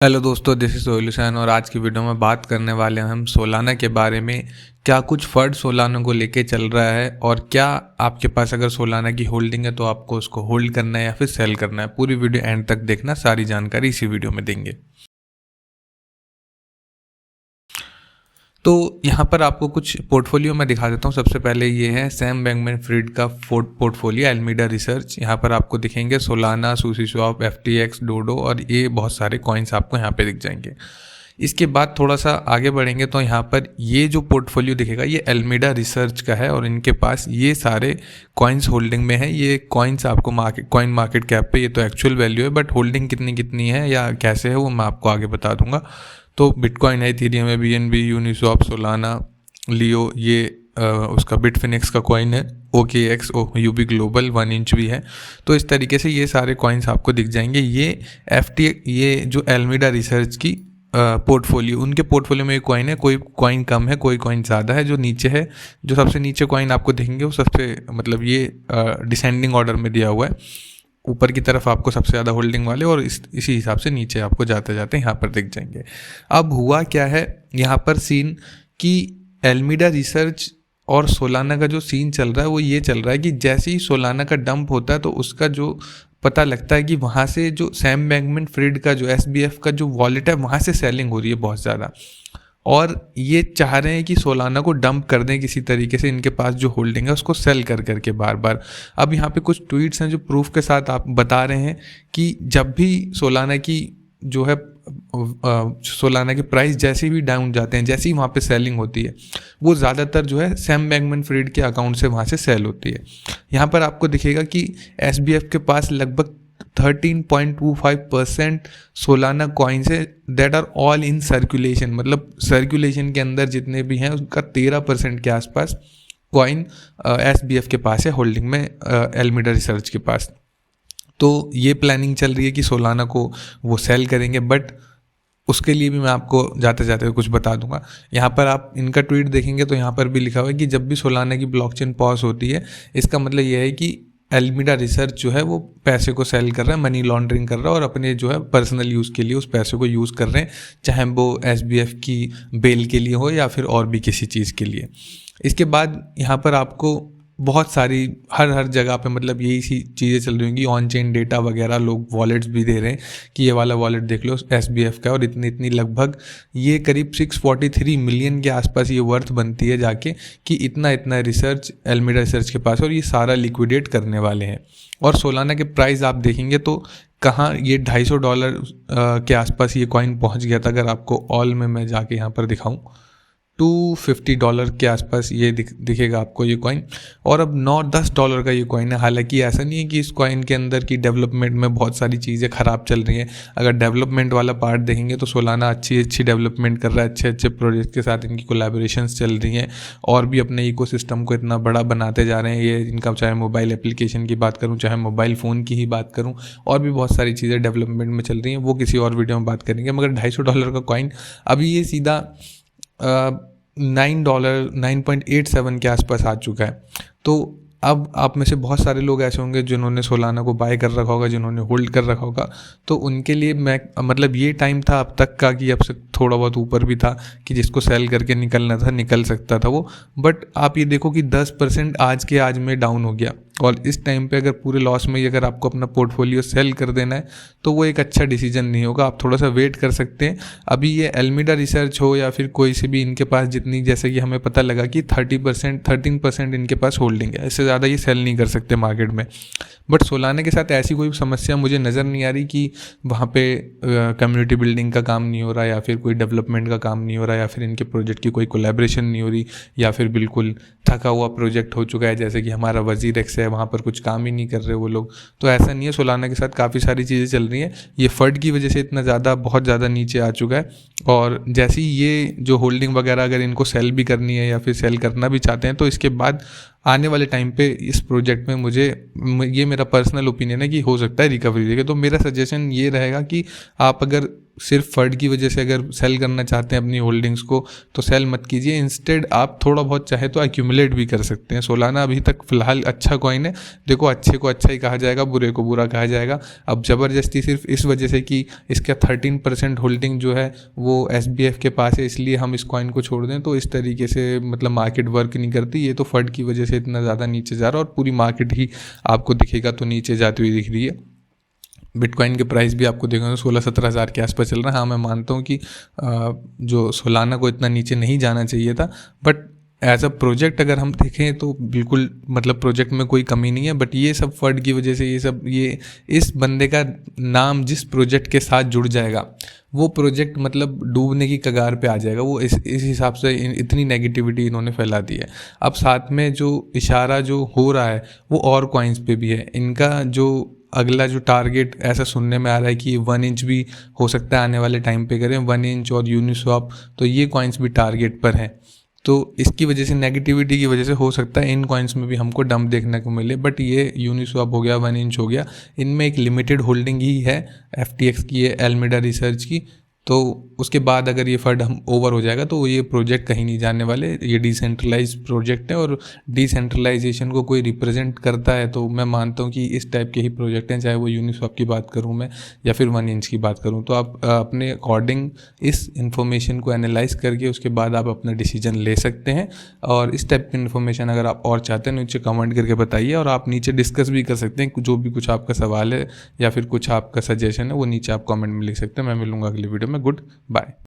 Hello दोस्तों, this is solution और आज की वीडियो में बात करने वाले हैं हम सोलाना के बारे में। क्या कुछ फर्ड सोलाना को लेके चल रहा है और क्या आपके पास अगर सोलाना की होल्डिंग है तो आपको उसको होल्ड करना है या फिर सेल करना है। पूरी वीडियो एंड तक देखना, सारी जानकारी इसी वीडियो में देंगे। तो यहाँ पर आपको कुछ पोर्टफोलियो मैं दिखा देता हूँ। सबसे पहले ये है सैम बैंकमैन-फ्रिड का पोर्टफोलियो एल्मीडा रिसर्च। यहाँ पर आपको दिखेंगे सोलाना, सुसीस्वैप, एफटीएक्स, डोडो और ये बहुत सारे कॉइन्स आपको यहाँ पे दिख जाएंगे। इसके बाद थोड़ा सा आगे बढ़ेंगे तो यहाँ पर ये जो पोर्टफोलियो दिखेगा ये एल्मीडा रिसर्च का है और इनके पास ये सारे कॉइन्स होल्डिंग में है। ये कॉइन्स आपको कॉइन मार्केट कैप पे, ये तो एक्चुअल वैल्यू है, बट होल्डिंग कितनी कितनी है या कैसे है वो मैं आपको आगे बता दूंगा। तो बिटकॉइन है, इथेरियम है, बीएनबी, यूनिस्वैप, सोलाना, लियो, ये उसका बिटफिनिक्स का कॉइन है, OKX, यूबी ग्लोबल 1 इंच भी है। तो इस तरीके से ये सारे कॉइन्स आपको दिख जाएंगे। ये जो एल्मीडा रिसर्च की पोर्टफोलियो, उनके पोर्टफोलियो में एक कॉइन है, कोई कॉइन कम है, कोई कॉइन ज़्यादा है। जो नीचे है, जो सबसे नीचे कॉइन आपको दिखेंगे वो सबसे मतलब ये डिसेंडिंग ऑर्डर में दिया हुआ है। ऊपर की तरफ आपको सबसे ज़्यादा होल्डिंग वाले और इसी हिसाब से नीचे आपको जाते जाते यहाँ पर दिख जाएंगे। अब हुआ क्या है यहाँ पर सीन कि एल्मीडा रिसर्च और सोलाना का जो सीन चल रहा है वो ये चल रहा है कि जैसे ही सोलाना का डंप होता है तो उसका जो पता लगता है कि वहाँ से जो सैम बैंकमैन-फ्रिड का जो SBF का जो वॉलेट है वहाँ से सेलिंग हो रही है बहुत ज़्यादा, और ये चाह रहे हैं कि सोलाना को डंप कर दें किसी तरीके से, इनके पास जो होल्डिंग है उसको सेल कर करके बार बार। अब यहाँ पे कुछ ट्वीट्स हैं जो प्रूफ के साथ आप बता रहे हैं कि जब भी सोलाना की जो है सोलाना के प्राइस जैसे भी डाउन जाते हैं, जैसे ही वहाँ पे सेलिंग होती है वो ज़्यादातर जो है सैम बैंकमैन-फ्रिड के अकाउंट से वहाँ से सेल होती है। यहाँ पर आपको दिखेगा कि SBF के पास लगभग 13.25% सोलाना कॉइन्स है that are all in circulation, मतलब सर्कुलेशन के अंदर जितने भी हैं उसका 13% के आसपास कॉइन SBF के पास है होल्डिंग में, एल्मीडा रिसर्च के पास। तो ये प्लानिंग चल रही है कि सोलाना को वो सेल करेंगे, बट उसके लिए भी मैं आपको जाते जाते कुछ बता दूंगा। यहाँ पर आप इनका ट्वीट देखेंगे तो यहाँ पर भी लिखा हुआ है कि जब भी सोलाना की ब्लॉकचेन पॉज होती है इसका मतलब ये है कि एल्मीडा रिसर्च जो है वो पैसे को सेल कर रहा है, मनी लॉन्ड्रिंग कर रहा है और अपने जो है पर्सनल यूज़ के लिए उस पैसे को यूज़ कर रहे हैं, चाहे वो SBF की बेल के लिए हो या फिर और भी किसी चीज़ के लिए। इसके बाद यहाँ पर आपको बहुत सारी हर जगह पे मतलब यही सी चीज़ें चल रही होंगी, ऑन चेन डेटा वगैरह, लोग वॉलेट्स भी दे रहे हैं कि ये वाला वॉलेट देख लो SBF का, और इतनी लगभग ये करीब 643 मिलियन के आसपास ये वर्थ बनती है जाके, कि इतना रिसर्च एल्मीडा रिसर्च के पास, और ये सारा लिक्विडेट करने वाले हैं। और सोलाना के प्राइस आप देखेंगे तो कहाँ ये $250 के आसपास ये कॉइन पहुँच गया था। अगर आपको ऑल में मैं जाके यहाँ पर दिखाऊँ $250 के आसपास ये दिखेगा आपको ये कॉइन, और अब $9-10 का ये कॉइन है। हालांकि ऐसा नहीं है कि इस कॉइन के अंदर की डेवलपमेंट में बहुत सारी चीज़ें ख़राब चल रही हैं। अगर डेवलपमेंट वाला पार्ट देखेंगे तो सोलाना अच्छी डेवलपमेंट कर रहा है, अच्छे प्रोजेक्ट के साथ इनकी कोलैबोरेशंस चल रही हैं और भी अपने इकोसिस्टम को इतना बड़ा बनाते जा रहे हैं। ये इनका चाहे मोबाइल एप्लीकेशन की बात करूँ, चाहे मोबाइल फ़ोन की ही बात करूँ, और भी बहुत सारी चीज़ें डेवलपमेंट में चल रही हैं, वो किसी और वीडियो में बात करेंगे। मगर $250 का कॉइन अभी ये सीधा $9.87 के आसपास आ चुका है। तो अब आप में से बहुत सारे लोग ऐसे होंगे जिन्होंने सोलाना को बाय कर रखा होगा, जिन्होंने होल्ड कर रखा होगा, तो उनके लिए मैं मतलब ये टाइम था अब तक का कि अब से थोड़ा बहुत ऊपर भी था कि जिसको सेल करके निकलना था निकल सकता था वो। बट आप ये देखो कि 10% आज में डाउन हो गया, और इस टाइम पे अगर पूरे लॉस में अगर आपको अपना पोर्टफोलियो सेल कर देना है तो वो एक अच्छा डिसीजन नहीं होगा। आप थोड़ा सा वेट कर सकते हैं। अभी ये एल्मीडा रिसर्च हो या फिर कोई से भी, इनके पास जितनी, जैसे कि हमें पता लगा कि 13% इनके पास होल्डिंग है, इससे ज़्यादा ये सेल नहीं कर सकते मार्केट में। बट सोलाना के साथ ऐसी कोई समस्या मुझे नज़र नहीं आ रही कि वहाँ पे कम्युनिटी बिल्डिंग का काम नहीं हो रहा, या फिर कोई डेवलपमेंट का काम नहीं हो रहा, या फिर इनके प्रोजेक्ट की कोई कोलैबोरेशन नहीं हो रही, या फिर बिल्कुल थका हुआ प्रोजेक्ट हो चुका है जैसे कि हमारा वजीर एक्स है, वहाँ पर कुछ काम ही नहीं कर रहे वो लोग। तो ऐसा नहीं है, सोलाना के साथ काफ़ी सारी चीज़ें चल रही हैं। ये फंड की वजह से इतना ज़्यादा बहुत ज़्यादा नीचे आ चुका है, और जैसे ही ये जो होल्डिंग वगैरह अगर इनको सेल भी करनी है या फिर सेल करना भी चाहते हैं तो इसके बाद आने वाले टाइम पे इस प्रोजेक्ट में ये मेरा पर्सनल ओपिनियन है कि हो सकता है रिकवरी देगा। तो मेरा सजेशन ये रहेगा कि आप अगर सिर्फ फंड की वजह से अगर सेल करना चाहते हैं अपनी होल्डिंग्स को तो सेल मत कीजिए, इंस्टेड आप थोड़ा बहुत चाहे तो एक्यूमुलेट भी कर सकते हैं। सोलाना अभी तक फ़िलहाल अच्छा कॉइन है। देखो, अच्छे को अच्छा ही कहा जाएगा, बुरे को बुरा कहा जाएगा। अब ज़बरदस्ती सिर्फ इस वजह से कि इसका 13% होल्डिंग जो है वो SBF के पास है इसलिए हम इस कॉइन को छोड़ दें, तो इस तरीके से मतलब मार्केट वर्क नहीं करती। ये तो फंड की वजह से इतना ज़्यादा नीचे जा रहा है और पूरी मार्केट ही आपको दिखेगा तो नीचे जाती हुई दिख रही है। बिटकॉइन के प्राइस भी आपको देखोगे 16-17 हज़ार के आसपास चल रहा है। हाँ, मैं मानता हूँ कि जो सोलाना को इतना नीचे नहीं जाना चाहिए था, बट एज अ प्रोजेक्ट अगर हम देखें तो बिल्कुल मतलब प्रोजेक्ट में कोई कमी नहीं है। बट ये सब फंड की वजह से ये इस बंदे का नाम जिस प्रोजेक्ट के साथ जुड़ जाएगा वो प्रोजेक्ट मतलब डूबने की कगार पे आ जाएगा। वो इस हिसाब से इतनी नेगेटिविटी इन्होंने फैला दी है। अब साथ में जो इशारा जो हो रहा है वो और कॉइन्स पे भी है। इनका जो अगला जो टारगेट ऐसा सुनने में आ रहा है कि 1 इंच भी हो सकता है आने वाले टाइम पे करें, 1 इंच और यूनिस्वैप, तो ये कॉइन्स भी टारगेट पर हैं। तो इसकी वजह से नेगेटिविटी की वजह से हो सकता है इन कॉइन्स में भी हमको डंप देखने को मिले। बट ये यूनिस्वैप हो गया, 1 इंच हो गया, इनमें एक लिमिटेड होल्डिंग ही है FTX की है, एल्मेडा रिसर्च की। तो उसके बाद अगर ये फंड हम ओवर हो जाएगा तो ये प्रोजेक्ट कहीं नहीं जाने वाले। ये डिसेंट्रलाइज प्रोजेक्ट है और डिसेंट्रलाइजेशन को कोई रिप्रेजेंट करता है तो मैं मानता हूँ कि इस टाइप के ही प्रोजेक्ट हैं, चाहे वो यूनिस्वैप की बात करूँ मैं या फिर 1 इंच की बात करूँ। तो आप अपने अकॉर्डिंग इस इन्फॉर्मेशन को एनालाइज करके उसके बाद आप अपना डिसीजन ले सकते हैं। और इस टाइप की इन्फॉर्मेशन अगर आप और चाहते हैं नीचे कमेंट करके बताइए, और आप नीचे डिस्कस भी कर सकते हैं। जो भी कुछ आपका सवाल है या फिर कुछ आपका सजेशन है वो नीचे आप कमेंट में लिख सकते हैं। मैं मिलूंगा अगली वीडियो में। Good bye.